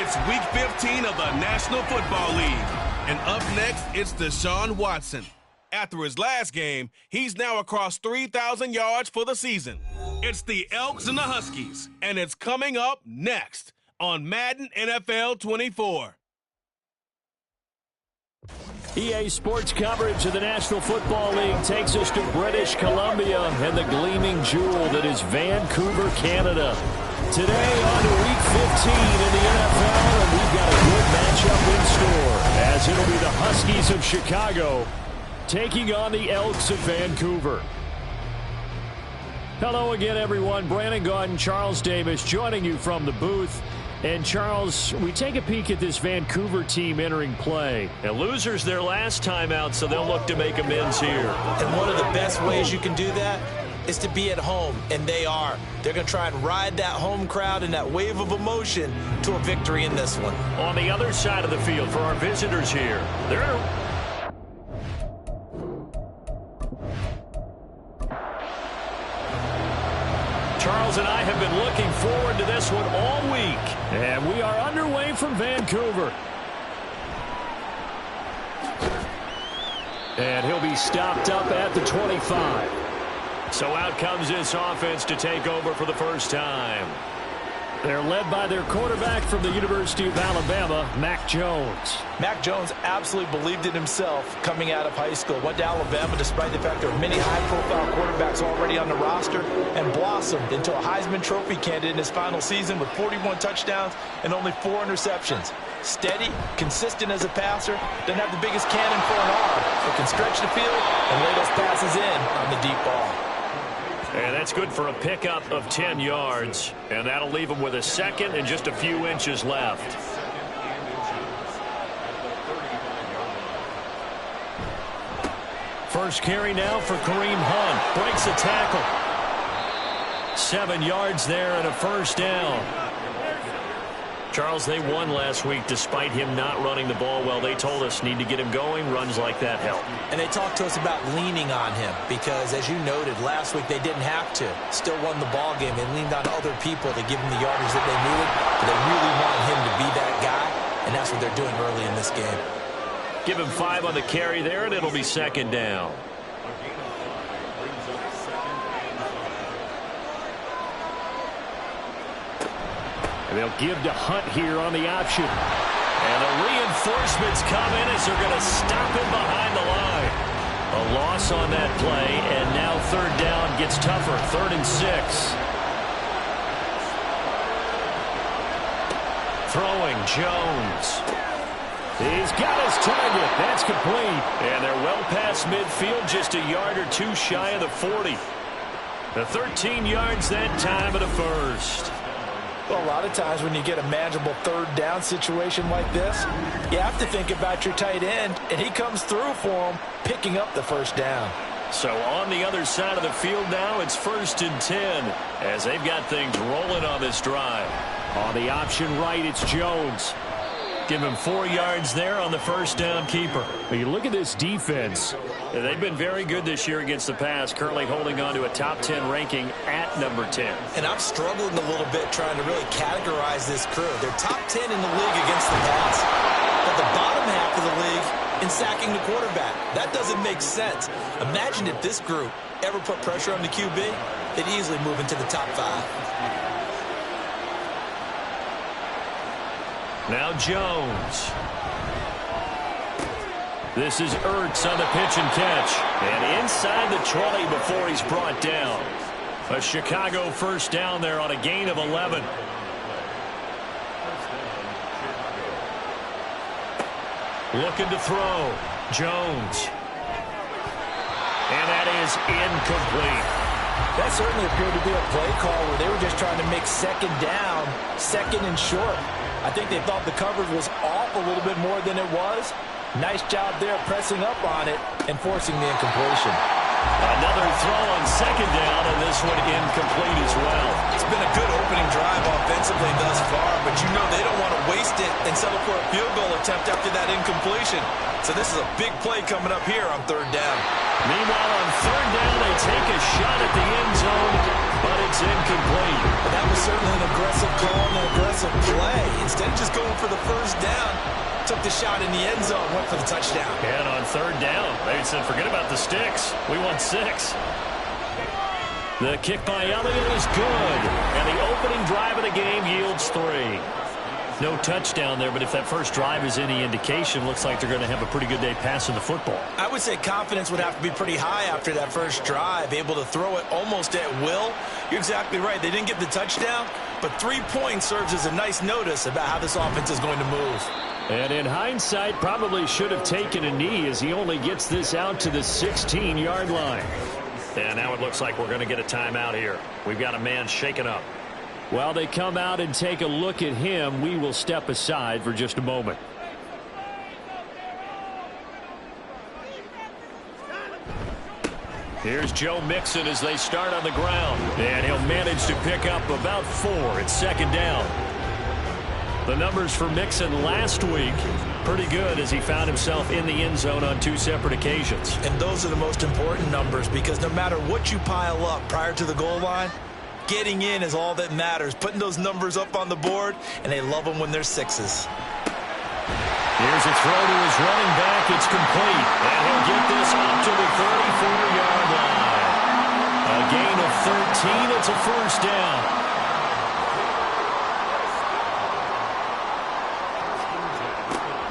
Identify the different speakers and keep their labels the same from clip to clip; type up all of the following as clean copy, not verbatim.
Speaker 1: It's Week 15 of the National Football League. And up next, it's Deshaun Watson. After his last game, he's now across 3,000 yards for the season. It's the Elks and the Huskies, and it's coming up next on Madden NFL 24.
Speaker 2: EA Sports coverage of the National Football League takes us to British Columbia and the gleaming jewel that is Vancouver, Canada. Today on to Week 15 in the NFL, and we've got a good matchup in store, as it'll be the Huskies of Chicago taking on the Elks of Vancouver. Hello again, everyone. Brandon Gaudin, Charles Davis joining you from the booth. And, Charles, we take a peek at this Vancouver team entering play.
Speaker 3: And losers their last time out, so they'll look to make amends here.
Speaker 4: And one of the best ways you can do that is to be at home, and they are. They're going to try and ride that home crowd and that wave of emotion to a victory in this one.
Speaker 3: On the other side of the field for our visitors here, Charles and I have been looking forward to this one all week.
Speaker 2: And we are underway from Vancouver. And he'll be stopped up at the 25.
Speaker 3: So out comes this offense to take over for the first time.
Speaker 2: They're led by their quarterback from the University of Alabama, Mac Jones.
Speaker 4: Mac Jones absolutely believed in himself coming out of high school. Went to Alabama despite the fact there are many high-profile quarterbacks already on the roster, and blossomed into a Heisman Trophy candidate in his final season with 41 touchdowns and only 4 interceptions. Steady, consistent as a passer, doesn't have the biggest cannon for an arm, but can stretch the field and lay those passes in on the deep ball.
Speaker 3: And that's good for a pickup of 10 yards. And that'll leave him with a second and just a few inches left.
Speaker 2: First carry now for Kareem Hunt. Breaks a tackle. 7 yards there and a first down.
Speaker 3: Charles, they won last week despite him not running the ball well. They told us need to get him going. Runs like that help.
Speaker 4: And they talked to us about leaning on him because, as you noted, last week they didn't have to. Still won the ball game. They leaned on other people to give him the yardage that they needed. But they really want him to be that guy, and that's what they're doing early in this game.
Speaker 3: Give him 5 on the carry there, and it'll be second down.
Speaker 2: And they'll give to Hunt here on the option. And the reinforcements come in as they're going to stop him behind the line. A loss on that play, and now third down gets tougher. 3rd and 6. Throwing Jones. He's got his target. That's complete.
Speaker 3: And they're well past midfield, just a yard or 2 shy of the 40. The 13 yards that time of the first.
Speaker 4: Well, a lot of times when you get a manageable third down situation like this, you have to think about your tight end, and he comes through for him, picking up the first down.
Speaker 3: So on the other side of the field now, it's 1st and 10 as they've got things rolling on this drive.
Speaker 2: On the option right, it's Jones. Give him 4 yards there on the first down keeper. But you look at this defense.
Speaker 3: They've been very good this year against the pass, currently holding on to a top 10 ranking at number 10.
Speaker 4: And I'm struggling a little bit trying to really categorize this crew. They're top 10 in the league against the pass, but the bottom half of the league in sacking the quarterback. That doesn't make sense. Imagine if this group ever put pressure on the QB, they'd easily move into the top 5.
Speaker 3: Now Jones.
Speaker 2: This is Ertz on the pitch and catch.
Speaker 3: And inside the 20 before he's brought down.
Speaker 2: A Chicago first down there on a gain of 11. Looking to throw. Jones. And that is incomplete.
Speaker 4: That certainly appeared to be a play call where they were just trying to make second down, second and short. I think they thought the coverage was off a little bit more than it was. Nice job there pressing up on it and forcing the incompletion.
Speaker 3: Another throw on second down, and this one incomplete as well.
Speaker 4: It's been a good opening drive offensively thus far, but you know they don't want to waste it and settle for a field goal attempt after that incompletion. So this is a big play coming up here on third down.
Speaker 2: Meanwhile, on third down, they take a shot at the end zone, but it's incomplete.
Speaker 4: But that was certainly an aggressive call and an aggressive impressive play. Instead of just going for the first down, took the shot in the end zone, went for the touchdown.
Speaker 3: And on third down, they said, forget about the sticks. We want 6. The kick by Elliott is good. And the opening drive of the game yields 3. No touchdown there, but if that first drive is any indication, looks like they're going to have a pretty good day passing the football.
Speaker 4: I would say confidence would have to be pretty high after that first drive, able to throw it almost at will. You're exactly right. They didn't get the touchdown, but 3 points serves as a nice notice about how this offense is going to move.
Speaker 2: And in hindsight, probably should have taken a knee as he only gets this out to the 16-yard line.
Speaker 3: And now it looks like we're going to get a timeout here. We've got a man shaken up.
Speaker 2: While they come out and take a look at him, we will step aside for just a moment. Here's Joe Mixon as they start on the ground. And he'll manage to pick up about 4 at second down. The numbers for Mixon last week, pretty good as he found himself in the end zone on 2 separate occasions.
Speaker 4: And those are the most important numbers because no matter what you pile up prior to the goal line, getting in is all that matters. Putting those numbers up on the board, and they love them when they're 6s.
Speaker 2: Here's a throw to his running back. It's complete. And he'll get this up to the 34-yard line. A gain of 13. It's a first down.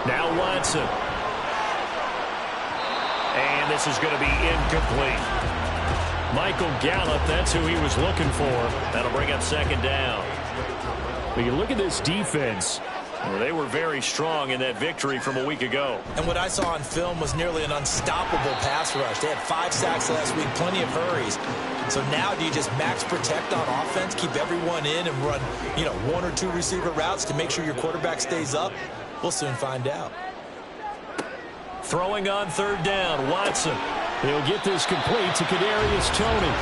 Speaker 2: Now Watson. And this is going to be incomplete. Michael Gallup, that's who he was looking for. That'll bring up second down. But you look at this defense. Well, they were very strong in that victory from a week ago.
Speaker 4: And what I saw on film was nearly an unstoppable pass rush. They had 5 sacks last week, plenty of hurries. So now do you just max protect on offense, keep everyone in and run, 1 or 2 receiver routes to make sure your quarterback stays up? We'll soon find out.
Speaker 2: Throwing on third down, Watson. He'll get this complete to Kadarius Toney.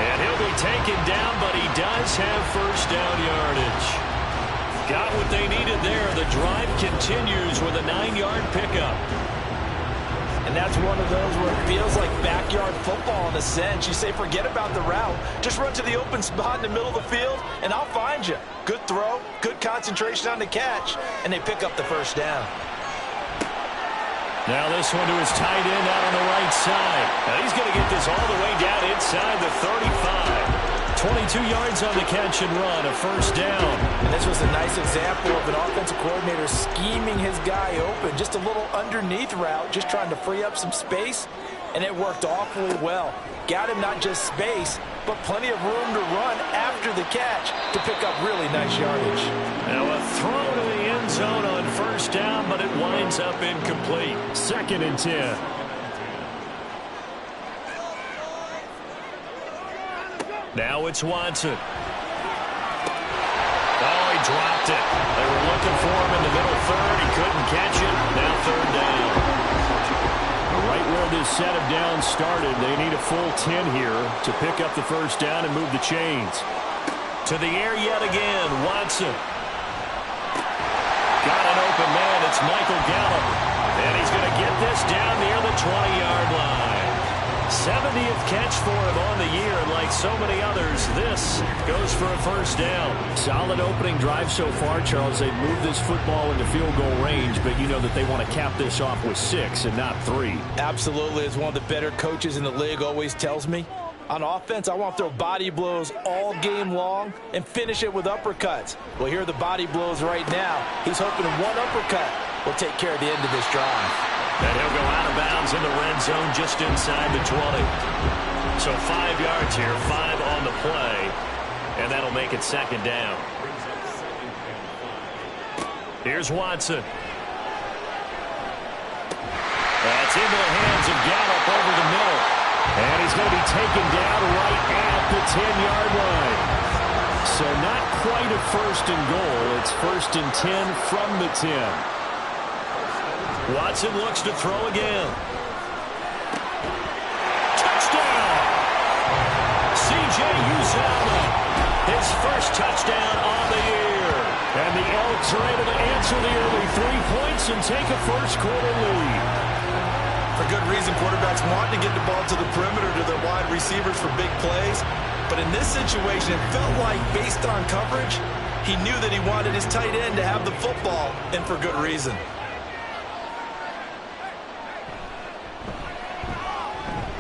Speaker 3: And he'll be taken down, but he does have first down yardage. Got what they needed there. The drive continues with a 9-yard pickup.
Speaker 4: And that's one of those where it feels like backyard football in a sense. You say forget about the route. Just run to the open spot in the middle of the field, and I'll find you. Good throw, good concentration on the catch, and they pick up the first down.
Speaker 2: Now this one to his tight end out on the right side.
Speaker 3: Now he's going to get this all the way down inside the 35.
Speaker 2: 22 yards on the catch and run, a first down.
Speaker 4: And this was a nice example of an offensive coordinator scheming his guy open. Just a little underneath route, just trying to free up some space, and it worked awfully well. Got him not just space, but plenty of room to run after the catch to pick up really nice yardage.
Speaker 3: Now a throw to the end zone on first down, but it winds up incomplete.
Speaker 2: 2nd and 10.
Speaker 3: Now it's Watson. Oh, he dropped it. They were looking for him in the middle third. He couldn't catch it. Now third down.
Speaker 2: Right where this set of downs started, they need a full 10 here to pick up the first down and move the chains.
Speaker 3: To the air yet again, Watson. Got an open man. It's Michael Gallup. And he's going to get this down near the 20-yard line. 70th catch for him on the year, and like so many others, this goes for a first down.
Speaker 2: Solid opening drive so far, Charles. They've moved this football into field goal range, but you know that they want to cap this off with 6 and not 3.
Speaker 4: Absolutely. As one of the better coaches in the league always tells me, on offense, I want to throw body blows all game long and finish it with uppercuts. Well, here are the body blows right now. He's hoping one uppercut will take care of the end of this drive.
Speaker 3: And he'll go out of bounds in the red zone just inside the 20. So 5 yards here, 5 on the play, and that'll make it second down. Here's Watson. That's into the hands of Gallup over the middle.
Speaker 2: And he's going to be taken down right at the 10-yard line. So not quite a first and goal. It's 1st and 10 from the 10.
Speaker 3: Watson looks to throw again. Touchdown! C.J. Uzomah, his first touchdown on the year.
Speaker 2: And the Elks are able to answer the early 3 points and take a first-quarter lead.
Speaker 4: For good reason, quarterbacks want to get the ball to the perimeter to their wide receivers for big plays. But in this situation, it felt like, based on coverage, He knew that he wanted his tight end to have the football, and for good reason.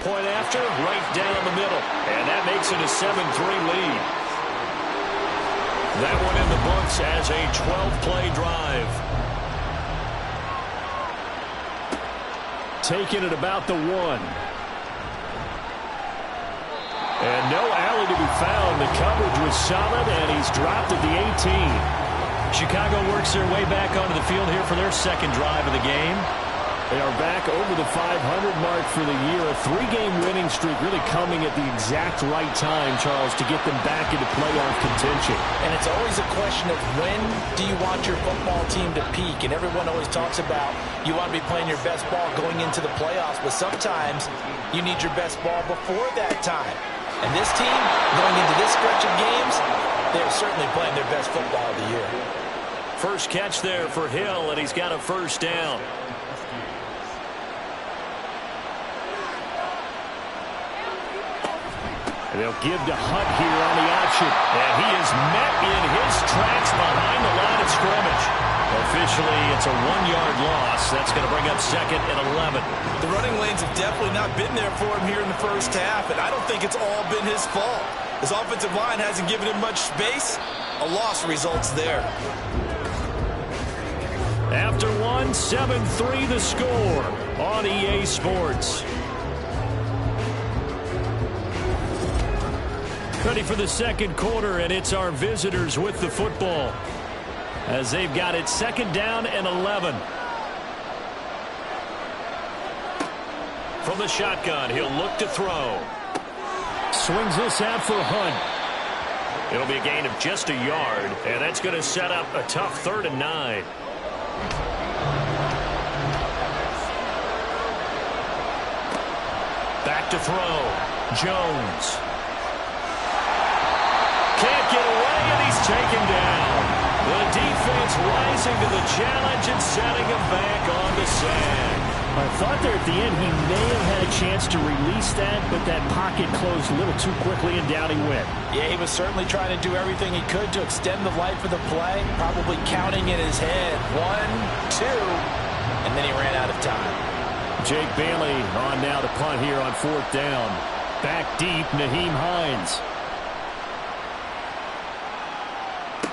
Speaker 2: Point after, right down the middle. And that makes it a 7-3 lead. That one in the books as a 12-play drive. Taking it about the 1. And no alley to be found. The coverage was solid, and he's dropped at the 18.
Speaker 3: Chicago works their way back onto the field here for their second drive of the game.
Speaker 2: They are back over the 500 mark for the year. A 3-game winning streak really coming at the exact right time, Charles, to get them back into playoff contention.
Speaker 4: And it's always a question of when do you want your football team to peak? And everyone always talks about you want to be playing your best ball going into the playoffs, but sometimes you need your best ball before that time. And this team, going into this stretch of games, they're certainly playing their best football of the year.
Speaker 2: First catch there for Hill, and he's got a first down. They'll give to Hunt here on the option. And he is met in his tracks behind the line of scrimmage. Officially, it's a 1-yard loss. That's going to bring up 2nd and 11.
Speaker 4: The running lanes have definitely not been there for him here in the first half, and I don't think it's all been his fault. His offensive line hasn't given him much space. A loss results there.
Speaker 2: After 1, 7-3 the score on EA Sports. Ready for the second quarter, and it's our visitors with the football as they've got it 2nd down and 11. From the shotgun, he'll look to throw. Swings this out for Hunt. It'll be a gain of just a yard, and that's going to set up a tough 3rd and 9. Back to throw. Jones. Can't get away, and he's taken down. The defense rising to the challenge and setting him back on the sand. I thought there at the end he may have had a chance to release that, but that pocket closed a little too quickly, and down he went.
Speaker 4: Yeah, he was certainly trying to do everything he could to extend the life of the play, probably counting in his head 1, 2, and then he ran out of time.
Speaker 2: Jake Bailey on now to punt here on 4th down. Back deep, Nyheim Hines.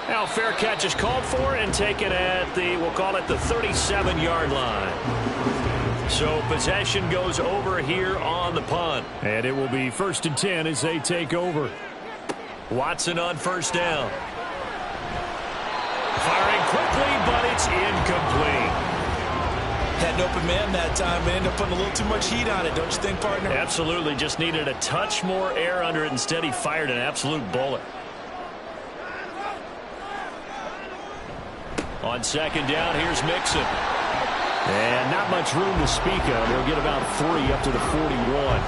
Speaker 2: Now fair catch is called for and taken at the, we'll call it the 37-yard line. So possession goes over here on the punt. And it will be 1st and 10 as they take over. Watson on 1st down. Firing quickly, but it's incomplete.
Speaker 4: Had an open man that time, but ended up putting a little too much heat on it, don't you think, partner?
Speaker 2: Absolutely. Just needed a touch more air under it. Instead, he fired an absolute bullet. On 2nd down, here's Mixon. And not much room to speak of. They'll get about 3 up to the 41.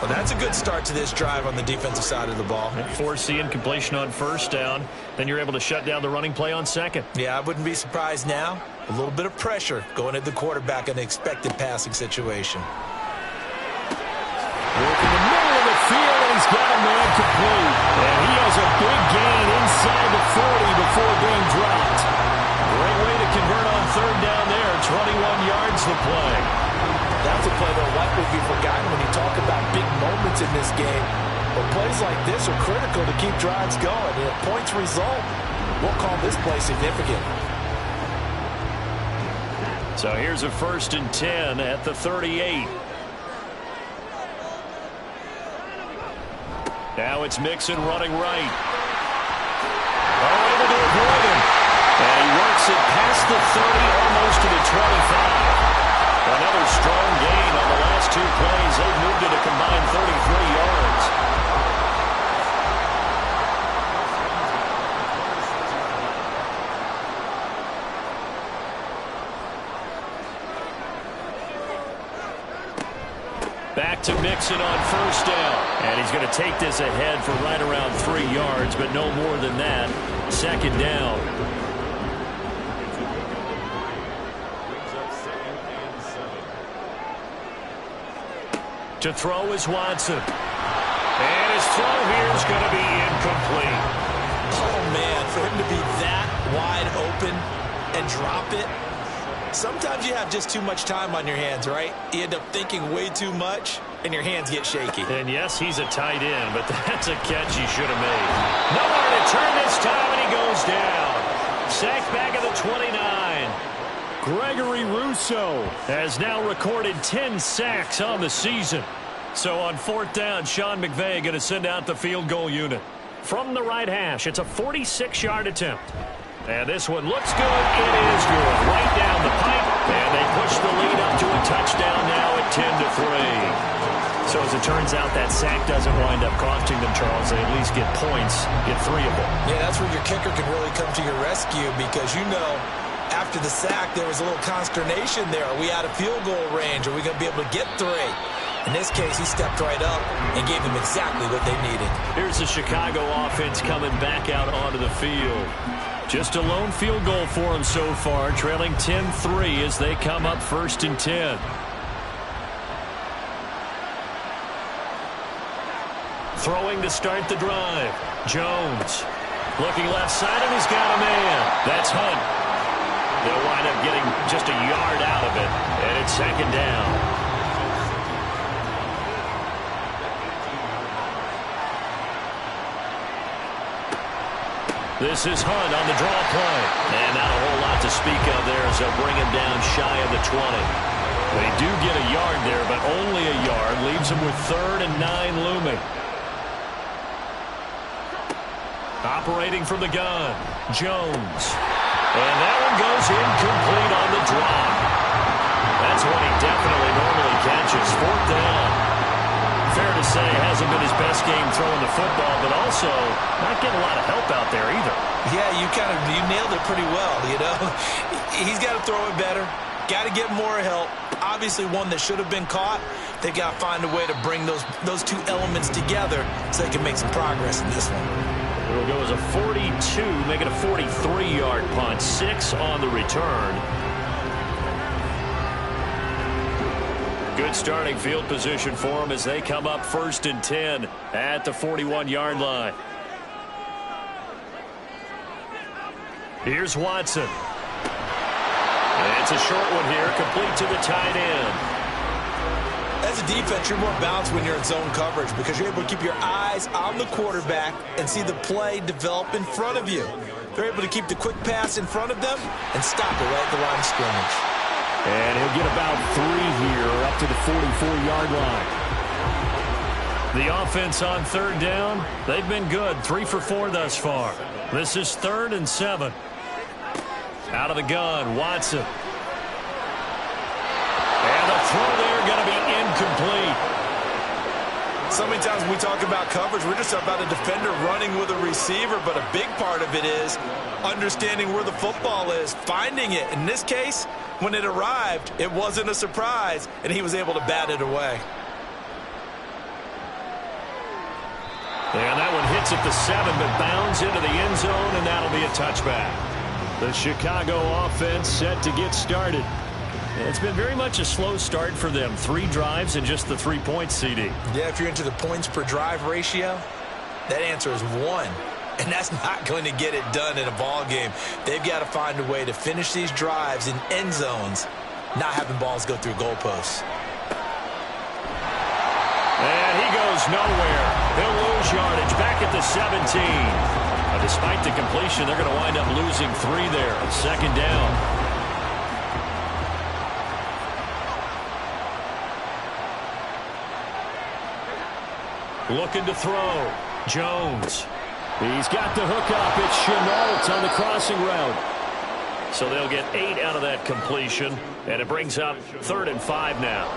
Speaker 4: Well, that's a good start to this drive on the defensive side of the ball.
Speaker 3: Force the incompletion on 1st down. Then you're able to shut down the running play on 2nd.
Speaker 4: Yeah, I wouldn't be surprised now. A little bit of pressure going at the quarterback in an expected passing situation.
Speaker 2: Working the middle of the field, and he's got a man complete. And he has a big gain inside the 40 before being dropped. Great way to convert on 3rd down there. 21 yards the play.
Speaker 4: That's a play that will likely be forgotten when you talk about big moments in this game. But plays like this are critical to keep drives going. And if points result, we'll call this play significant.
Speaker 2: So here's a 1st and 10 at the 38. Now it's Mixon running right. Able to avoid him. And he works it past the 30, almost to the 25. Another strong gain on the last 2 plays. They've moved it a combined 33 yards. Back to Mixon on 1st down. And he's going to take this ahead for right around 3 yards, but no more than that. 2nd down. To throw is Watson. And his throw here is going to be incomplete.
Speaker 4: Oh, man. for him to be that wide open and drop it. Sometimes you have just too much time on your hands, right? You end up thinking way too much, and your hands get shaky.
Speaker 3: And yes, he's a tight end, but that's a catch he should have made. Nowhere to turn this time, and he goes down. Sacked back at the 29.
Speaker 2: Gregory Rousseau has now recorded 10 sacks on the season.
Speaker 3: So on 4th down, Sean McVay going to send out the field goal unit.
Speaker 2: From the right hash, it's a 46-yard attempt. And this one looks good. It is good. Right down the pipe.
Speaker 3: And they push the lead up to a touchdown now at 10-3. So as it turns out, that sack doesn't wind up costing them, Charles. They at least get points, get 3 of them.
Speaker 4: Yeah, that's where your kicker can really come to your rescue because you know after the sack there was a little consternation there. Are we out of field goal range? Are we going to be able to get 3? In this case, he stepped right up and gave them exactly what they needed.
Speaker 3: Here's the Chicago offense coming back out onto the field. Just a lone field goal for them so far, trailing 10-3 as they come up 1st and 10. Throwing to start the drive. Jones looking left side, and he's got a man. That's Hunt. They'll wind up getting just a yard out of it, and it's 2nd down. This is Hunt on the draw play. And not a whole lot to speak of there as they'll bring him down shy of the 20. They do get a yard there, but only a yard. Leaves them with 3rd and 9 looming. Operating from the gun, Jones. And that one goes incomplete on the drop. That's one he definitely normally catches. 4th down. Fair to say, hasn't been his best game throwing the football, but also not getting a lot of help out there either.
Speaker 4: Yeah, you nailed it pretty well, you know. He's got to throw it better. Got to get more help. Obviously one that should have been caught. They've got to find a way to bring those 2 elements together so they can make some progress in this one.
Speaker 3: It'll go as a 42, make it a 43-yard punt. 6 on the return. Good starting field position for them as they come up 1st and 10 at the 41-yard line. Here's Watson. And it's a short one here, complete to the tight end.
Speaker 4: As a defense, you're more balanced when you're in zone coverage because you're able to keep your eyes on the quarterback and see the play develop in front of you. They're able to keep the quick pass in front of them and stop it right at the line of scrimmage.
Speaker 2: And he'll get about 3 here up to the 44-yard line.
Speaker 3: The offense on 3rd down, they've been good. 3 for 4 thus far. This is 3rd and 7. Out of the gun, Watson. And the throw there going to be incomplete.
Speaker 4: So many times when we talk about coverage, we're just about a defender running with a receiver, but a big part of it is understanding where the football is, finding it. In this case, when it arrived, it wasn't a surprise, and he was able to bat it away.
Speaker 3: And that one hits at the 7, but bounds into the end zone, and that'll be a touchback.
Speaker 2: The Chicago offense set to get started.
Speaker 3: It's been very much a slow start for them. 3 drives and just the 3 points, CD.
Speaker 4: Yeah, if you're into the points per drive ratio, that answer is 1. And that's not going to get it done in a ball game. They've got to find a way to finish these drives in end zones, not having balls go through goalposts.
Speaker 3: And he goes nowhere. He'll lose yardage back at the 17. Despite the completion, they're going to wind up losing 3 there. 2nd down. Looking to throw. Jones.
Speaker 2: He's got the hook up. It's Chenault on the crossing route.
Speaker 3: So they'll get 8 out of that completion, and it brings up 3rd and 5 now.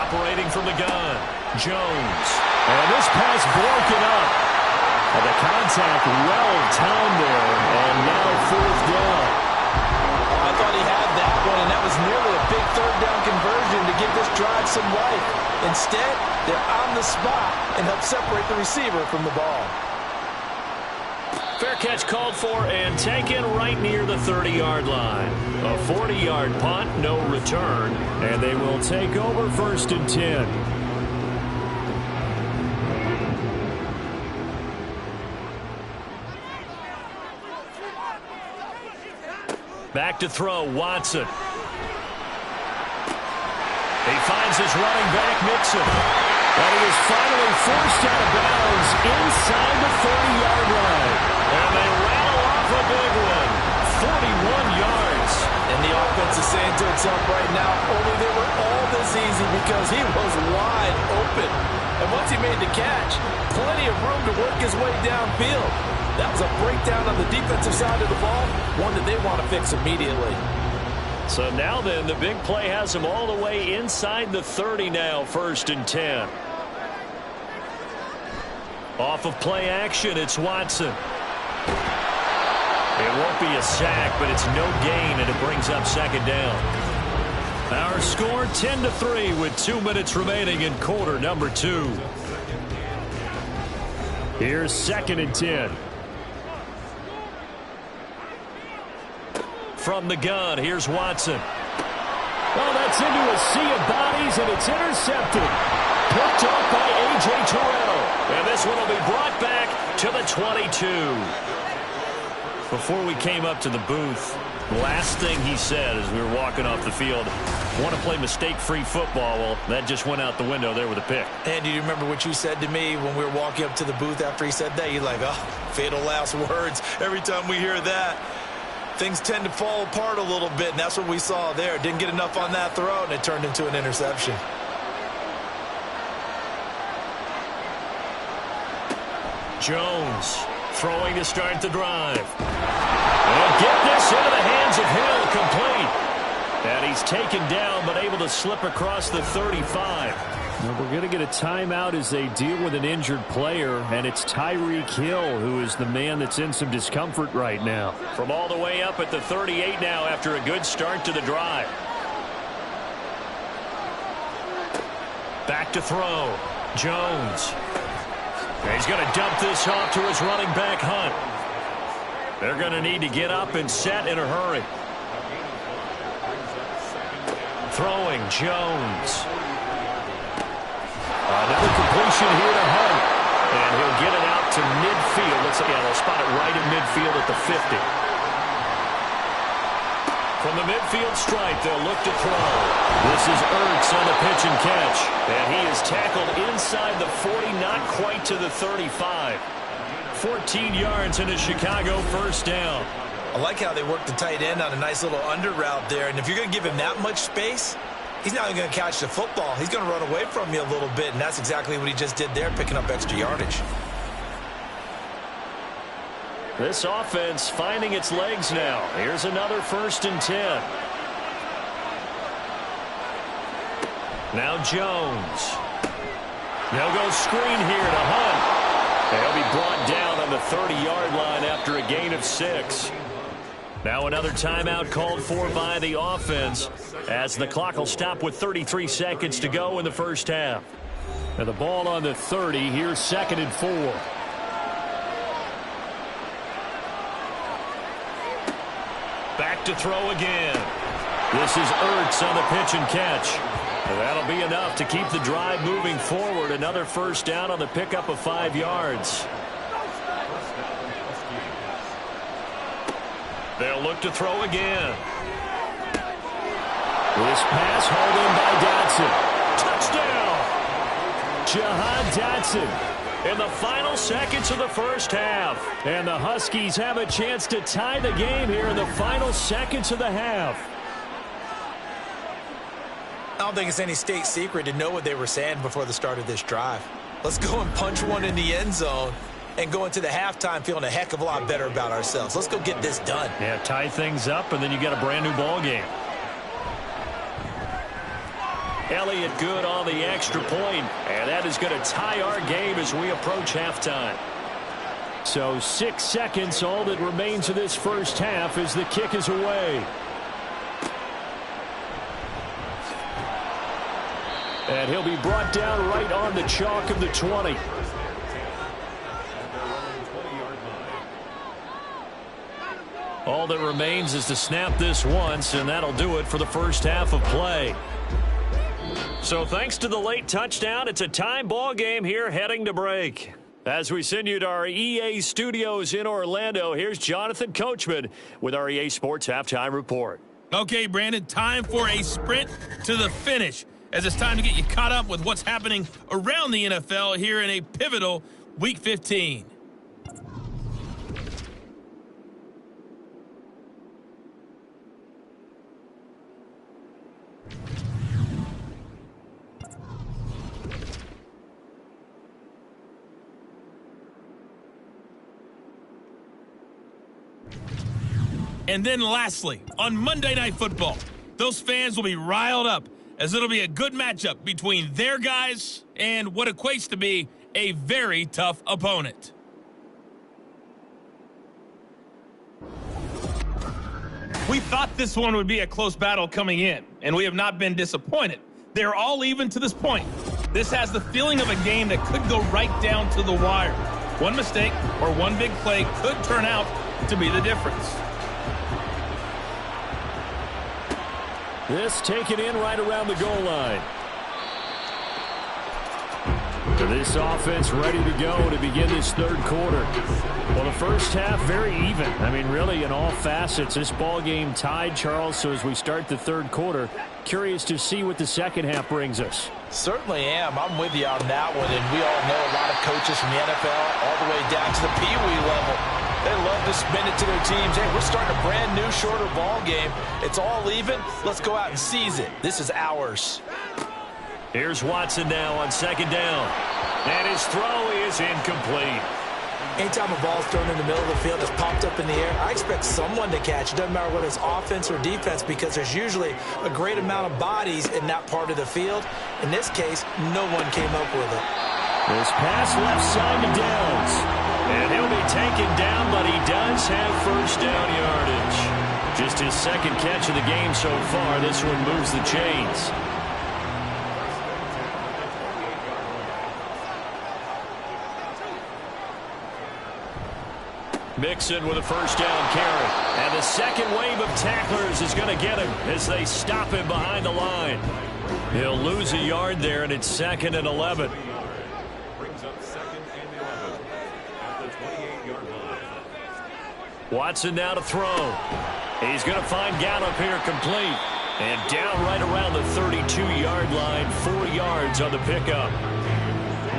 Speaker 3: Operating from the gun, Jones.
Speaker 2: And this pass broken up. And the contact well timed there, and now 4th down.
Speaker 4: I thought he had that one, and that was nearly a big 3rd down conversion to give this drive some life. Instead, they're on the spot and help separate the receiver from the ball.
Speaker 3: Fair catch called for and taken right near the 30-yard line. A 40-yard punt, no return, and they will take over 1st and 10.
Speaker 2: Back to throw, Watson. He finds his running back, Mixon. And he is finally forced out of bounds inside the 30-yard line. And they rattle off a big one. 41 yards.
Speaker 4: And the offense is saying to itself right now, only they were all this easy because he was wide open. And once he made the catch, plenty of room to work his way downfield. That was a breakdown on the defensive side of the ball, one that they want to fix immediately.
Speaker 2: So now then, the big play has him all the way inside the 30 now, 1st and 10. Off of play action, it's Watson. It won't be a sack, but it's no gain, and it brings up 2nd down. Our score 10-3 with 2 minutes remaining in quarter number 2. Here's 2nd and 10. From the gun, here's Watson. Oh, that's into a sea of bodies, and it's intercepted. Picked off by A.J. Terrell. And this one will be brought back to the 22. Before we came up to the booth, the last thing he said as we were walking off the field, want to play mistake-free football. Well, that just went out the window there with a pick.
Speaker 4: And do you remember what you said to me when we were walking up to the booth after he said that? You're like, oh, fatal last words. Every time we hear that, things tend to fall apart a little bit, and that's what we saw there. Didn't get enough on that throw, and it turned into an interception.
Speaker 2: Jones throwing to start the drive. And get this into the hands of Hill, complete. And he's taken down, but able to slip across the 35. Well, we're going to get a timeout as they deal with an injured player, and it's Tyreek Hill who is the man that's in some discomfort right now. From all the way up at the 38 now after a good start to the drive. Back to throw. Jones. He's going to dump this off to his running back, Hunt. They're going to need to get up and set in a hurry. Throwing, Jones. Another completion here to Hunt. And he'll get it out to midfield. They'll spot it right in midfield at the 50. From the midfield stripe, they'll look to throw. This is Ertz on the pitch and catch. And he is tackled inside the 40, not quite to the 35. 14 yards in a Chicago 1st down.
Speaker 4: I like how they work the tight end on a nice little under route there. And if you're going to give him that much space, he's not even going to catch the football. He's going to run away from you a little bit, and that's exactly what he just did there, picking up extra yardage.
Speaker 2: This offense finding its legs now. Here's another 1st and 10. Now Jones. They'll go screen here to Hunt. They'll be brought down on the 30-yard line after a gain of 6. Now another timeout called for by the offense as the clock will stop with 33 seconds to go in the 1st half. And the ball on the 30. Here's 2nd and 4. Back to throw again. This is Ertz on the pitch and catch. And that'll be enough to keep the drive moving forward. Another 1st down on the pickup of 5 yards. They'll look to throw again. This pass hauled in by Dotson. Touchdown! Jahan Dotson in the final seconds of the 1st half. And the Huskies have a chance to tie the game here in the final seconds of the half.
Speaker 4: I don't think it's any state secret to know what they were saying before the start of this drive. Let's go and punch one in the end zone and go into the halftime feeling a heck of a lot better about ourselves. Let's go get this done.
Speaker 2: Yeah, tie things up, and then you got a brand new ball game. Elliott good on the extra point, and that is going to tie our game as we approach halftime. So 6 seconds, all that remains of this 1st half as the kick is away. And he'll be brought down right on the chalk of the 20. All that remains is to snap this once, and that'll do it for the 1st half of play. So thanks to the late touchdown, it's a tie ball game here heading to break. As we send you to our EA studios in Orlando, here's Jonathan Coachman with our EA Sports Halftime Report.
Speaker 5: Okay, Brandon, time for a sprint to the finish, as it's time to get you caught up with what's happening around the NFL here in a pivotal Week 15. And then lastly, on Monday Night Football, those fans will be riled up as it'll be a good matchup between their guys and what equates to be a very tough opponent. We thought this one would be a close battle coming in, and we have not been disappointed. They're all even to this point. This has the feeling of a game that could go right down to the wire. One mistake or one big play could turn out to be the difference.
Speaker 2: This taken in right around the goal line. This offense ready to go to begin this third quarter. Well, the first half very even. I mean, really in all facets. This ball game tied, Charles. So as we start the third quarter, curious to see what the second half brings us.
Speaker 4: Certainly am. I'm with you on that one. And we all know a lot of coaches from the NFL all the way down to the Pee Wee level. They love to spin it to their teams. Hey, we're starting a brand new, shorter ball game. It's all even. Let's go out and seize it. This is ours.
Speaker 2: Here's Watson now on second down. And his throw is incomplete.
Speaker 4: Anytime a ball's thrown in the middle of the field, it's popped up in the air, I expect someone to catch. It doesn't matter whether it's offense or defense, because there's usually a great amount of bodies in that part of the field. In this case, no one came up with it.
Speaker 2: This pass left side to Downs. And he'll be taken down, but he does have first down yardage. Just his second catch of the game so far. This one moves the chains. Mixon with a first down carry. And the second wave of tacklers is going to get him as they stop him behind the line. He'll lose a yard there, and it's 2nd and 11. Watson now to throw. He's going to find Gallup here complete. And down right around the 32-yard line, 4 yards on the pickup.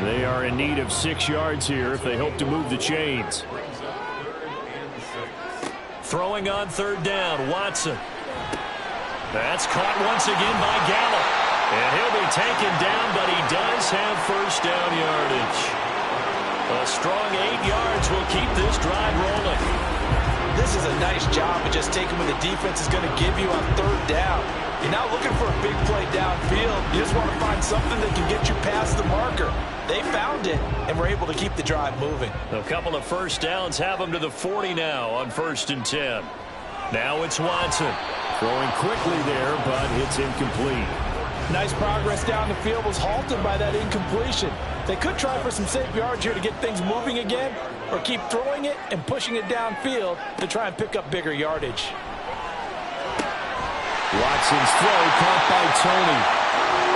Speaker 2: They are in need of 6 yards here if they hope to move the chains. Throwing on third down, Watson. That's caught once again by Gallup. And he'll be taken down, but he does have first down yardage. A strong 8 yards will keep this drive rolling.
Speaker 4: This is a nice job of just taking what the defense is going to give you on third down. You're not looking for a big play downfield. You just want to find something that can get you past the marker. They found it, and were able to keep the drive moving.
Speaker 2: A couple of first downs have them to the 40 now on 1st and 10. Now it's Watson. Throwing quickly there, but it's incomplete.
Speaker 4: Nice progress down the field, was halted by that incompletion. They could try for some safe yards here to get things moving again, or keep throwing it and pushing it downfield to try and pick up bigger yardage.
Speaker 2: Watson's throw caught by Tony.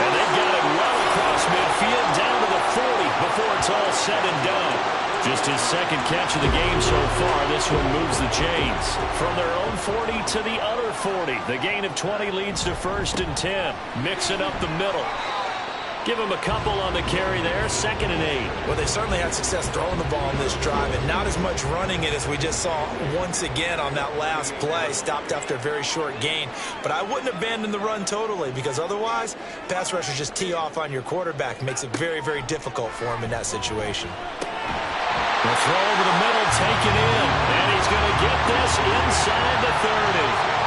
Speaker 2: And they've got it well across midfield down to the 40 before it's all said and done. Just his second catch of the game so far. This one moves the chains. From their own 40 to the other 40. The gain of 20 leads to 1st and 10. Mixing up the middle. Give him a couple on the carry there. 2nd and 8.
Speaker 4: Well, they certainly had success throwing the ball in this drive, and not as much running it as we just saw once again on that last play. Stopped after a very short gain. But I wouldn't abandon the run totally, because otherwise, pass rushers just tee off on your quarterback. Makes it very, very difficult for him in that situation.
Speaker 2: The throw over the middle, taken in. And he's going to get this inside the 30.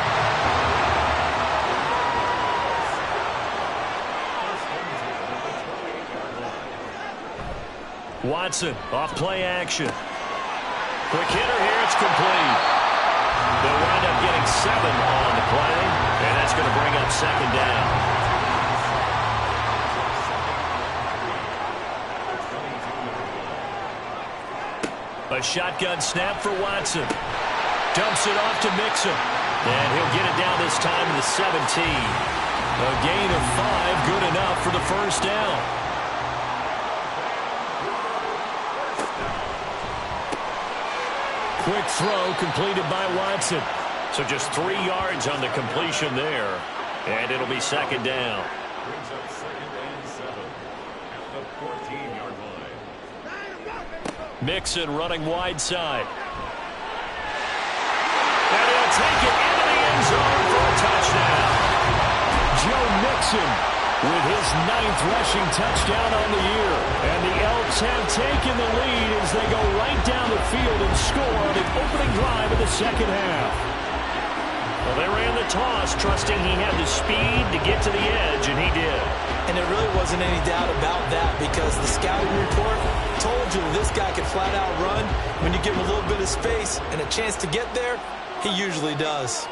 Speaker 2: Watson off play action. Quick hitter here, it's complete. They'll wind up getting 7 on the play, and that's going to bring up 2nd down. A shotgun snap for Watson. Dumps it off to Mixon. And he'll get it down this time to the 17. A gain of 5, good enough for the first down. quick throw completed by Watson.
Speaker 3: So just 3 yards on the completion there, and it'll be second down.
Speaker 6: Brings up second and 7 at the 14-yard line.
Speaker 2: Mixon running wide side. And he'll take it into the end zone for a touchdown. Joe Mixon with his 9th rushing touchdown on the year. And the Elks have taken the lead as they go right down the field and score on the opening drive of the second half.
Speaker 3: Well, they ran the toss, trusting he had the speed to get to the edge, and he did.
Speaker 4: And there really wasn't any doubt about that because the scouting report told you this guy could flat out run. When you give him a little bit of space and a chance to get there, he usually does.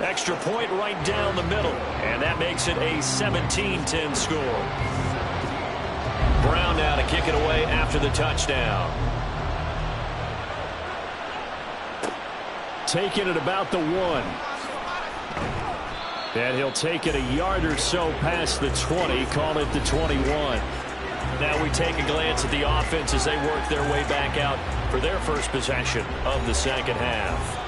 Speaker 3: Extra point right down the middle, and that makes it a 17-10 score. Brown now to kick it away after the touchdown.
Speaker 2: Taking it about the 1. And he'll take it a yard or so past the 20, call it the 21.
Speaker 3: Now we take a glance at the offense as they work their way back out for their first possession of the second half.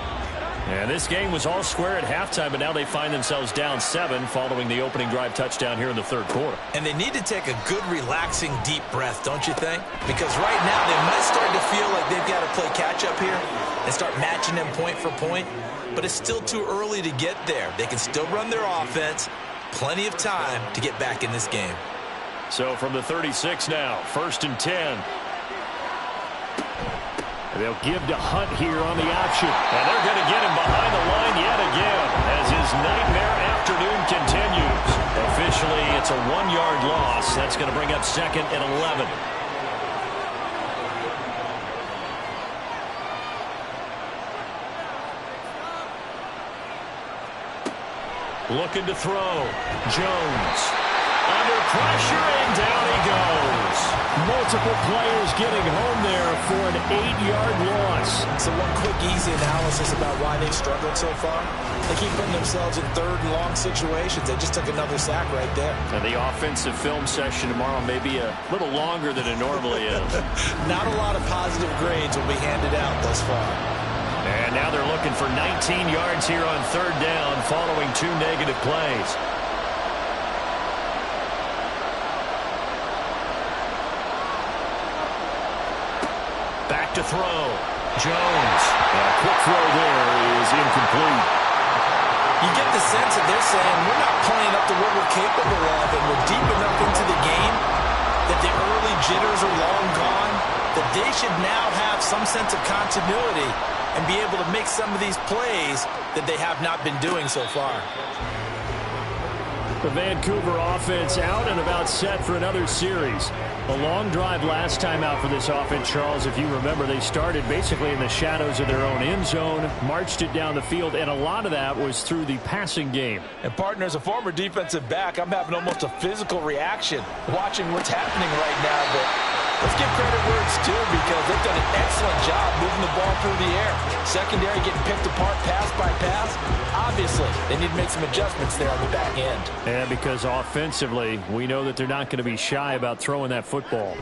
Speaker 3: And this game was all square at halftime, but now they find themselves down 7 following the opening drive touchdown here in the third quarter.
Speaker 4: And they need to take a good, relaxing, deep breath, don't you think? Because right now they might start to feel like they've got to play catch-up here and start matching them point for point. But it's still too early to get there. They can still run their offense. Plenty of time to get back in this game.
Speaker 3: So from the 36 now, 1st and 10.
Speaker 2: They'll give to Hunt here on the option.
Speaker 3: And they're going to get him behind the line yet again as his nightmare afternoon continues. Officially, it's a 1-yard loss. That's going to bring up 2nd and 11. Looking to throw. Jones. Under pressure, and down he goes.
Speaker 2: Multiple players getting home there for an 8-yard loss.
Speaker 4: So one quick, easy analysis about why they've struggled so far. They keep putting themselves in 3rd and long situations. They just took another sack right there.
Speaker 3: And the offensive film session tomorrow may be a little longer than it normally is.
Speaker 4: Not a lot of positive grades will be handed out thus far.
Speaker 3: And now they're looking for 19 yards here on 3rd down following 2 negative plays. Back to throw. Jones.
Speaker 2: A quick throw there is incomplete.
Speaker 4: You get the sense that they're saying we're not playing up to what we're capable of, and we're deep enough into the game that the early jitters are long gone, that they should now have some sense of continuity and be able to make some of these plays that they have not been doing so far.
Speaker 2: The Vancouver offense out and about set for another series. A long drive last time out for this offense, Charles. If you remember, they started basically in the shadows of their own end zone, marched it down the field, and a lot of that was through the passing game.
Speaker 4: And, partner, as a former defensive back, I'm having almost a physical reaction watching what's happening right now. But let's give credit where it's due because they've done an excellent job moving the ball through the air. Secondary getting picked apart pass by pass. Obviously, they need to make some adjustments there on the back end.
Speaker 2: And because offensively, we know that they're not going to be shy about throwing that football.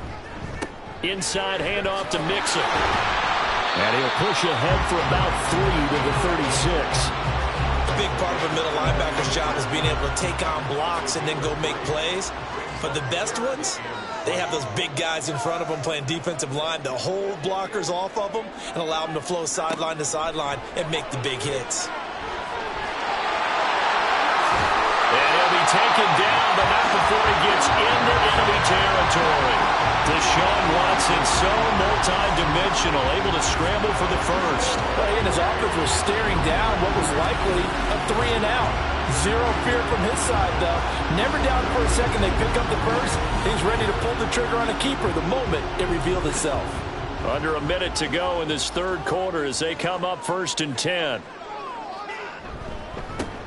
Speaker 3: Inside handoff to Mixon.
Speaker 2: And he'll push ahead for about 3 to the 36.
Speaker 4: A big part of a middle linebacker's job is being able to take on blocks and then go make plays. But the best ones, they have those big guys in front of them playing defensive line to hold blockers off of them and allow them to flow sideline to sideline and make the big hits.
Speaker 3: And he'll be taken down, but not before he gets into enemy territory. Deshaun Watson, so multi-dimensional, able to scramble for the first.
Speaker 4: And his offense was staring down what was likely a 3-and-out. Zero fear from his side, though. Never doubted for a second they pick up the first. He's ready to pull the trigger on a keeper the moment it revealed itself.
Speaker 3: Under a minute to go in this third quarter as they come up 1st and 10.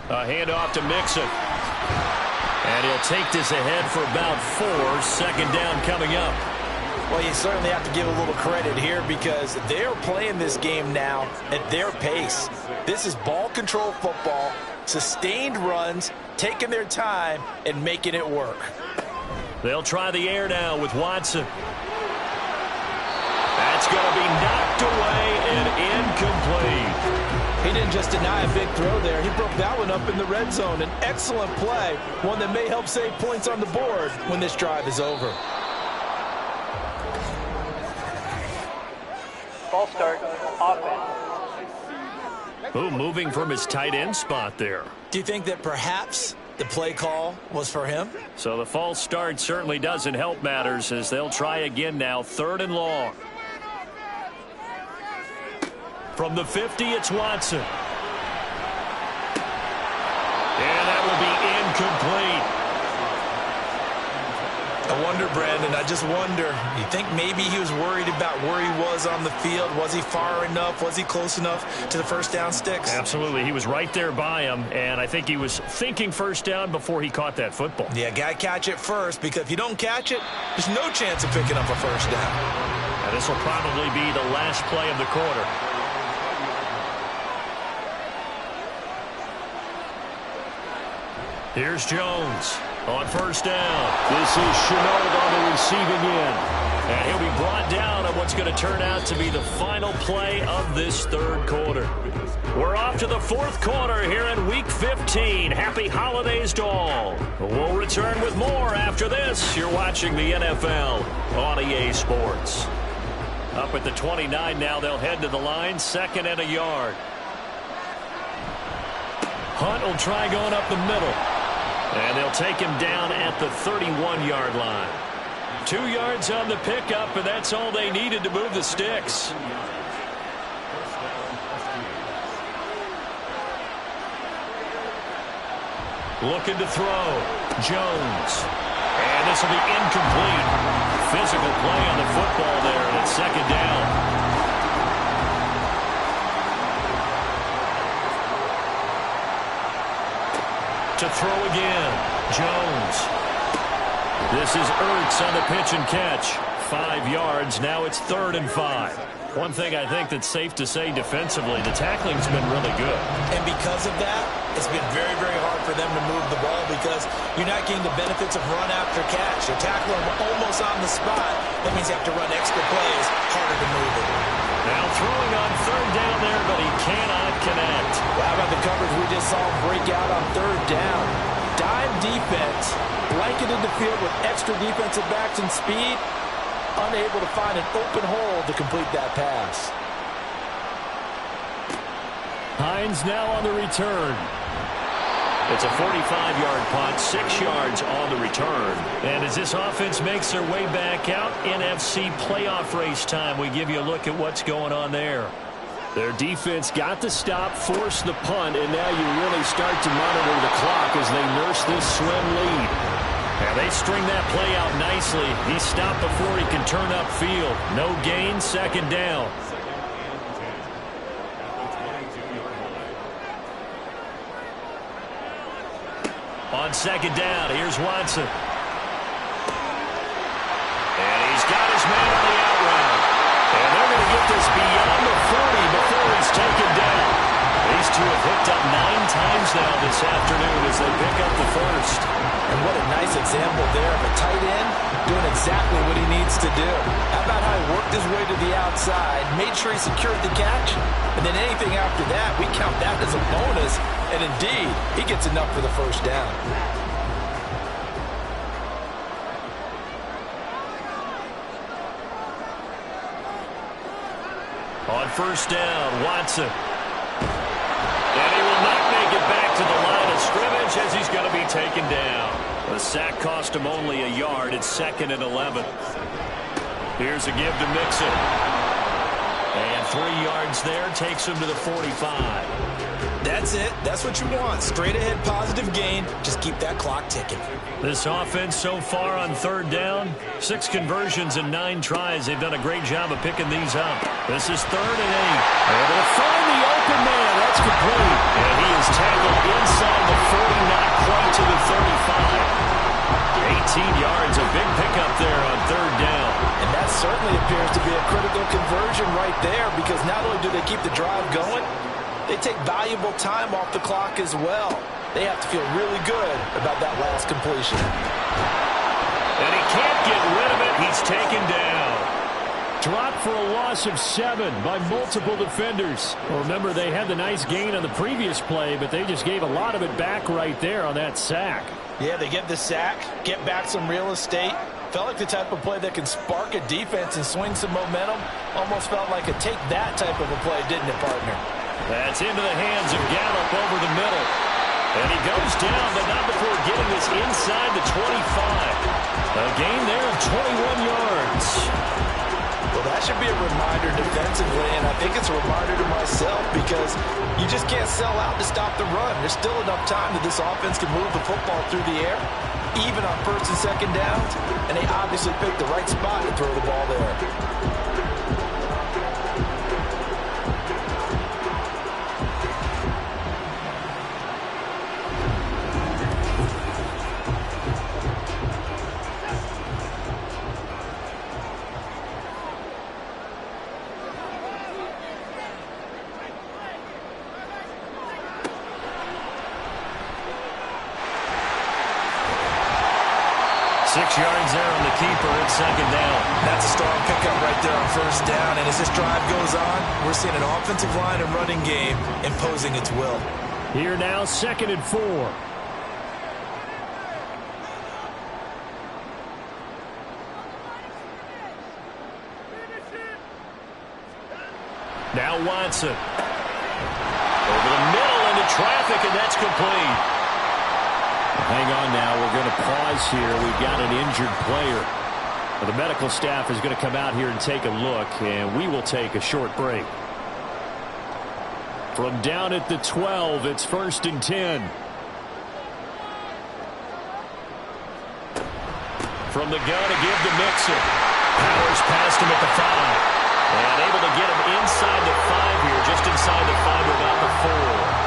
Speaker 3: A handoff to Mixon. And he'll take this ahead for about 4. 2nd down coming up.
Speaker 4: Well, you certainly have to give a little credit here because they're playing this game now at their pace. This is ball control football, sustained runs, taking their time and making it work.
Speaker 3: They'll try the air now with Watson.
Speaker 2: That's going to be knocked away and incomplete.
Speaker 4: He didn't just deny a big throw there. He broke that one up in the red zone. An excellent play, one that may help save points on the board when this drive is over.
Speaker 7: Ball start, offense.
Speaker 2: Ooh, moving from his tight end spot there.
Speaker 4: Do you think that perhaps the play call was for him?
Speaker 2: So the false start certainly doesn't help matters as they'll try again now, 3rd and long. From the 50, it's Watson. And that will be incomplete.
Speaker 4: I wonder, Brandon, I just wonder, you think maybe he was worried about where he was on the field? Was he far enough? Was he close enough to the first down sticks?
Speaker 2: Absolutely. He was right there by him, and I think he was thinking first down before he caught that football.
Speaker 4: Yeah, got to catch it first, because if you don't catch it, there's no chance of picking up a first down.
Speaker 2: And this will probably be the last play of the quarter. Here's Jones on first down. This is Chenault on the receiving end. And he'll be brought down on what's going to turn out to be the final play of this 3rd quarter. We're off to the 4th quarter here in Week 15. Happy holidays to all. We'll return with more after this. You're watching the NFL on EA Sports. Up at the 29 now, they'll head to the line, 2nd and a yard. Hunt will try going up the middle. And they'll take him down at the 31-yard line. 2 yards on the pickup, and that's all they needed to move the sticks. Looking to throw. Jones. And this will be incomplete. Physical play on the football there, and it's 2nd down. To throw again. Jones. This is Ertz on the pitch and catch. 5 yards. Now it's 3rd and 5. One thing I think that's safe to say defensively, the tackling's been really good.
Speaker 4: And because of that, it's been very, very hard for them to move the ball because you're not getting the benefits of run after catch. You're tackling them almost on the spot. That means you have to run extra plays, harder to move it.
Speaker 2: Now throwing on 3rd down there, but he cannot connect.
Speaker 4: Well, how about the coverage we just saw him break out on 3rd down? Dime defense, blanketed the field with extra defensive backs and speed, unable to find an open hole to complete that pass.
Speaker 2: Hines now on the return. It's a 45-yard punt, 6 yards on the return. And as this offense makes their way back out, NFC playoff race time, we give you a look at what's going on there. Their defense got the stop, forced the punt, and now you really start to monitor the clock as they nurse this slim lead. And they string that play out nicely. He stopped before he can turn upfield. No gain, 2nd down. On 2nd down, here's Watson. And he's got his man on the out route. And they're going to get this beyond the 40 before he's taken down. These two have hooked up 9 times now this afternoon as they pick up the first.
Speaker 4: And what a nice example there of a tight end doing exactly what he needs to do. How about how he worked his way to the outside, made sure he secured the catch, and then anything after that, we count that as a bonus. And indeed, he gets enough for the first down.
Speaker 2: On 1st down, Watson. And he will not make it back to the line of scrimmage as he's going to be taken down. The sack cost him only a yard. It's 2nd and 11. Here's a give to Mixon. And 3 yards there takes him to the 45.
Speaker 4: That's it. That's what you want. Straight ahead, positive gain. Just keep that clock ticking.
Speaker 2: This offense so far on 3rd down, 6 conversions and 9 tries. They've done a great job of picking these up. This is 3rd and 8. Able to find the open man. That's complete. And he is tackled inside the 40, not quite to the 35. 18 yards, a big pickup there on 3rd down.
Speaker 4: And that certainly appears to be a critical conversion right there because not only do they keep the drive going, they take valuable time off the clock as well. They have to feel really good about that last completion.
Speaker 2: And he can't get rid of it. He's taken down. Dropped for a loss of 7 by multiple defenders. Well, remember, they had the nice gain on the previous play, but they just gave a lot of it back right there on that sack.
Speaker 4: Yeah, they get the sack, get back some real estate. Felt like the type of play that can spark a defense and swing some momentum. Almost felt like a take that type of a play, didn't it, partner?
Speaker 2: That's into the hands of Gallup over the middle. And he goes down, but not before getting this inside the 25. A gain there of 21 yards.
Speaker 4: Well, that should be a reminder defensively, and I think it's a reminder to myself because you just can't sell out to stop the run. There's still enough time that this offense can move the football through the air, even on first and second downs, and they obviously picked the right spot to throw the ball there.
Speaker 2: 6 yards there on the keeper at second down.
Speaker 4: That's a strong pickup right there on first down. And as this drive goes on, we're seeing an offensive line and running game imposing its will.
Speaker 2: Here now, 2nd and 4. Now Watson. Over the middle into traffic, and that's complete. Hang on now. We're going to pause here. We've got an injured player. The medical staff is going to come out here and take a look, and we will take a short break. From down at the 12, it's 1st and 10. From the gun to give to Mixon. Powers past him at the 5. And able to get him inside the 5 here, just inside the 5 about the 4.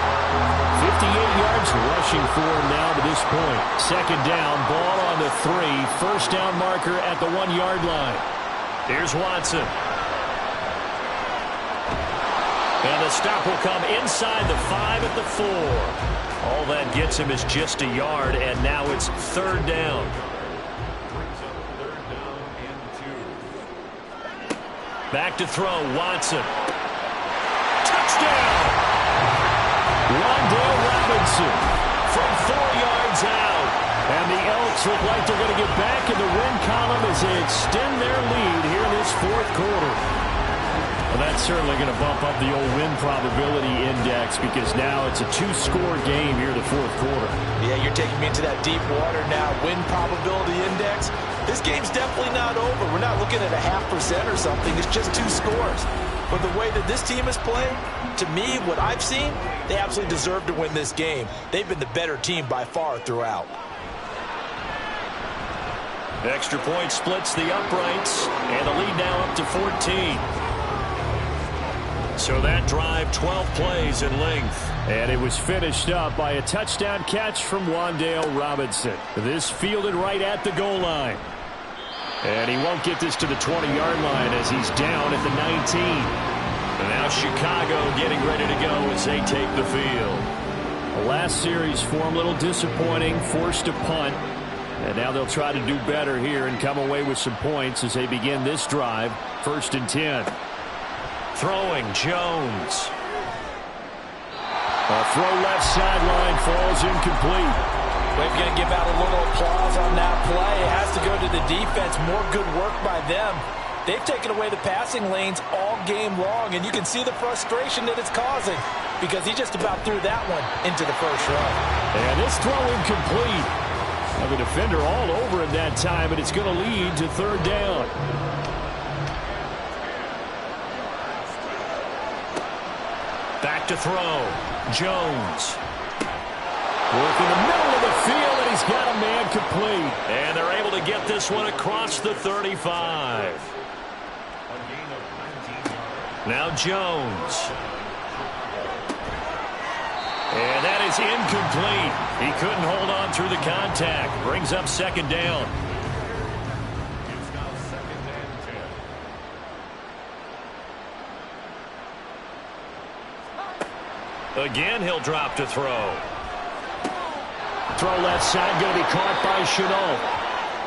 Speaker 2: 58 yards rushing for him now to this point. 2nd down, ball on the 3. 1st down marker at the 1-yard line. Here's Watson. And the stop will come inside the 5 at the 4. All that gets him is just a yard, and now it's 3rd down. Back to throw, Watson. Touchdown! Wan'Dale Robinson from 4 yards out. And the Elks look like they're going to get back in the win column as they extend their lead here in this 4th quarter. Well, that's certainly going to bump up the old win probability index because now it's a 2-score game here in the 4th quarter.
Speaker 4: Yeah, you're taking me into that deep water now. Win probability index. This game's definitely not over. We're not looking at a 0.5% or something. It's just 2 scores. But the way that this team has played, to me, what I've seen, they absolutely deserve to win this game. They've been the better team by far throughout.
Speaker 2: Extra point splits the uprights, and the lead now up to 14. So that drive, 12 plays in length. And it was finished up by a touchdown catch from Wan'Dale Robinson. This fielded right at the goal line. And he won't get this to the 20-yard line as he's down at the 19. And now Chicago getting ready to go as they take the field. The last series for him, a little disappointing, forced a punt. And now they'll try to do better here and come away with some points as they begin this drive. 1st and 10. Throwing, Jones. A throw left sideline falls incomplete.
Speaker 4: We're going to give out a little applause on that play. It has to go to the defense. More good work by them. They've taken away the passing lanes all game long, and you can see the frustration that it's causing because he just about threw that one into the first run.
Speaker 2: And this throw incomplete. Now the defender all over him that time, and it's going to lead to 3rd down. Back to throw. Jones. Working the middle of the field, and he's got a man complete. And they're able to get this one across the 35. Now Jones. And that is incomplete. He couldn't hold on through the contact. Brings up 2nd down. Again, he'll drop to throw. Throw left side, going to be caught by Chenault.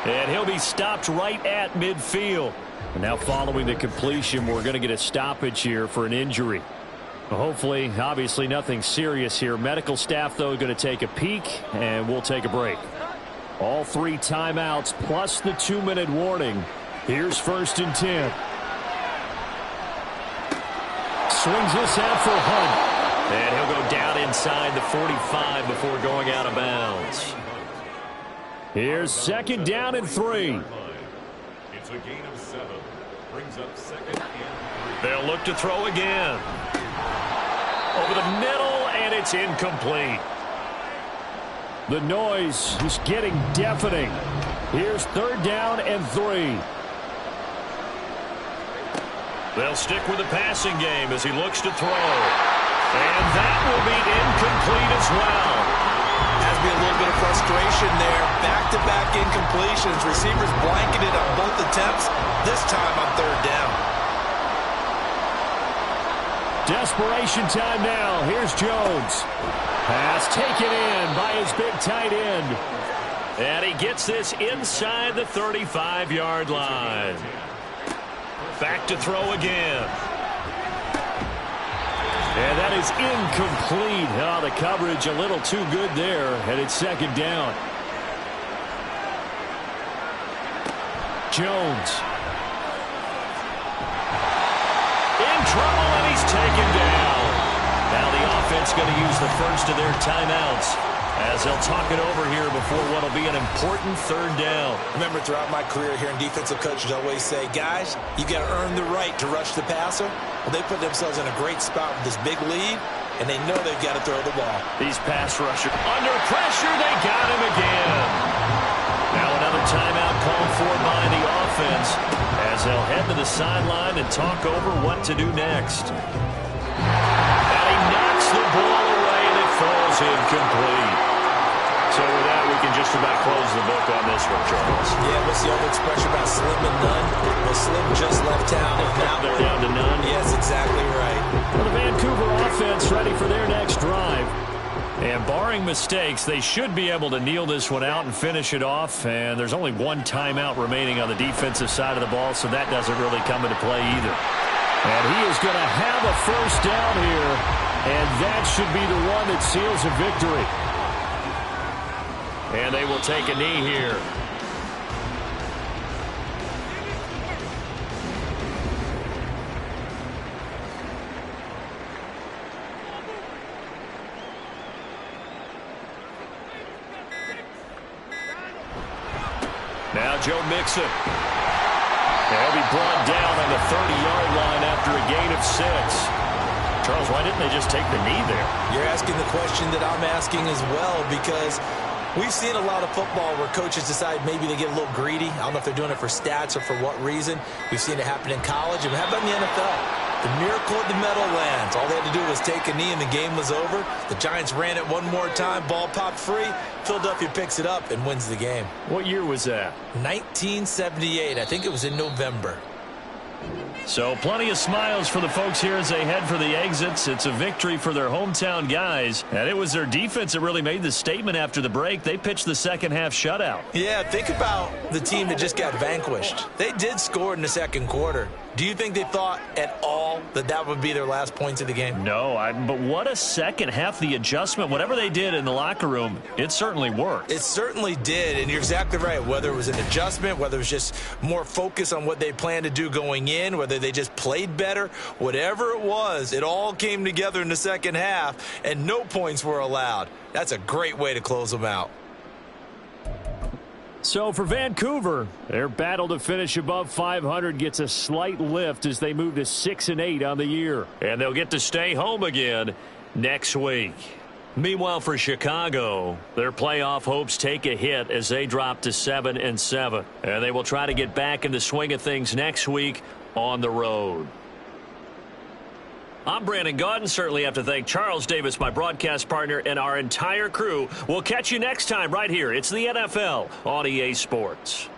Speaker 2: And he'll be stopped right at midfield. And now following the completion, we're going to get a stoppage here for an injury. Hopefully, obviously nothing serious here. Medical staff, though, going to take a peek, and we'll take a break. All 3 timeouts plus the 2-minute warning. Here's 1st and 10. Swings this out for Hunt.
Speaker 3: And he'll go down inside the 45 before going out of bounds.
Speaker 2: Here's 2nd down and 3.
Speaker 6: It's a gain of 7. Brings up 2nd and 3.
Speaker 3: They'll look to throw again. Over the middle, and it's incomplete.
Speaker 2: The noise is getting deafening. Here's 3rd down and 3.
Speaker 3: They'll stick with the passing game as he looks to throw. And that will be incomplete as well.
Speaker 4: Has to be a little bit of frustration there. Back-to-back incompletions. Receivers blanketed on both attempts, this time on 3rd down.
Speaker 2: Desperation time now. Here's Jones. Pass taken in by his big tight end.
Speaker 3: And he gets this inside the 35-yard line. Back to throw again.
Speaker 2: And that is incomplete. Oh, the coverage a little too good there. And it's 2nd down. Jones.
Speaker 3: In trouble, and he's taken down. Now the offense going to use the first of their timeouts as they'll talk it over here before what will be an important 3rd down.
Speaker 4: Remember, throughout my career here in defensive coaches always say, guys, you got to earn the right to rush the passer. Well, they put themselves in a great spot with this big lead, and they know they've got to throw the ball.
Speaker 3: These pass rushers under pressure. They got him again. Now another timeout called for by the offense as they'll head to the sideline and talk over what to do next. And he knocks the ball away, and it falls incomplete. So with that, we can just about close the book on this one, Charles.
Speaker 4: Yeah, what's the old expression about slim and none? Well, Slim just left town. Now
Speaker 3: they're down to none.
Speaker 4: Yes, exactly right.
Speaker 2: Well, the Vancouver offense ready for their next drive. And barring mistakes, they should be able to kneel this one out and finish it off. And there's only 1 timeout remaining on the defensive side of the ball, so that doesn't really come into play either. And he is going to have a 1st down here, and that should be the one that seals a victory.
Speaker 3: And they will take a knee here. Now Joe Mixon. They'll be brought down on the 30-yard line after a gain of 6. Charles, why didn't they just take the knee there?
Speaker 4: You're asking the question that I'm asking as well, because we've seen a lot of football where coaches decide maybe they get a little greedy. I don't know if they're doing it for stats or for what reason. We've seen it happen in college. And how about in the NFL? The miracle of the Meadowlands. All they had to do was take a knee and the game was over. The Giants ran it one more time. Ball popped free. Philadelphia picks it up and wins the game.
Speaker 3: What year was that?
Speaker 4: 1978. I think it was in November.
Speaker 3: So plenty of smiles for the folks here as they head for the exits. It's a victory for their hometown guys. And it was their defense that really made the statement after the break. They pitched the second-half shutout.
Speaker 4: Yeah, think about the team that just got vanquished. They did score in the 2nd quarter. Do you think they thought at all that that would be their last points of the game?
Speaker 3: No, but what a second half. The adjustment, whatever they did in the locker room, it certainly worked.
Speaker 4: It certainly did, and you're exactly right. Whether it was an adjustment, whether it was just more focus on what they planned to do going in, whether they just played better, whatever it was, it all came together in the second half, and no points were allowed. That's a great way to close them out.
Speaker 2: So for Vancouver, their battle to finish above 500 gets a slight lift as they move to 6-8 on the year.
Speaker 3: And they'll get to stay home again next week. Meanwhile, for Chicago, their playoff hopes take a hit as they drop to 7-7. And they will try to get back in the swing of things next week on the road. I'm Brandon Gaudin. Certainly have to thank Charles Davis, my broadcast partner, and our entire crew. We'll catch you next time right here. It's the NFL on EA Sports.